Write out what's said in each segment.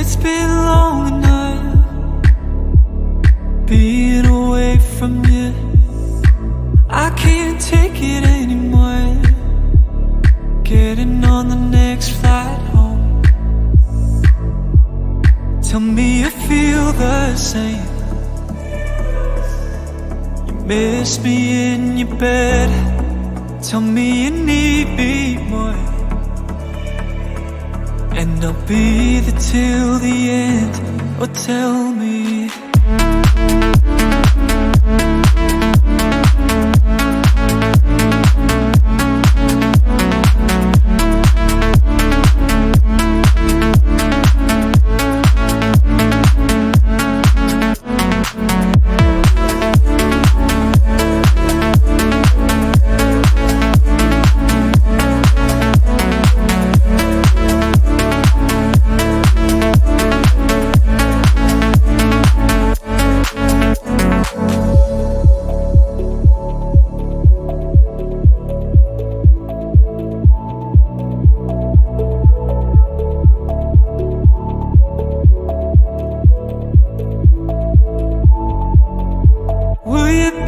It's been long enough being away from you. I can't take it anymore. Getting on the next flight home. Tell me you feel the same. You miss me in your bed. Tell me you need me more. And I'll be there till the end. Or tell me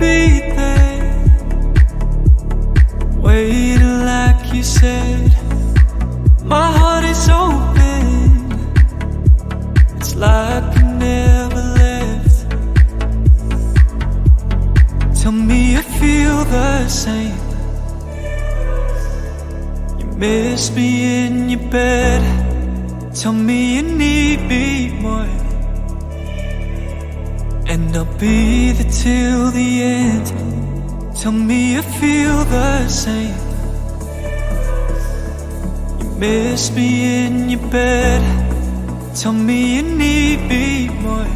be there, waiting like you said. My heart is open, it's like you never left. Tell me you feel the same. You miss me in your bed. Tell me you need me more. And I'll be there till the end. Tell me you feel the same. You miss me in your bed. Tell me you need me more.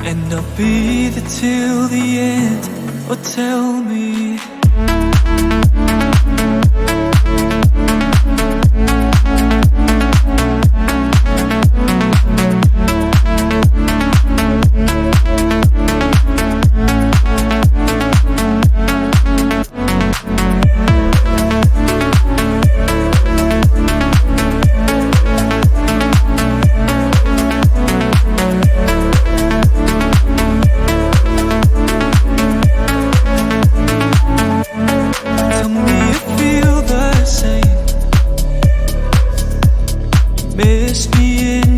And I'll be there till the end. Or tell me miss me in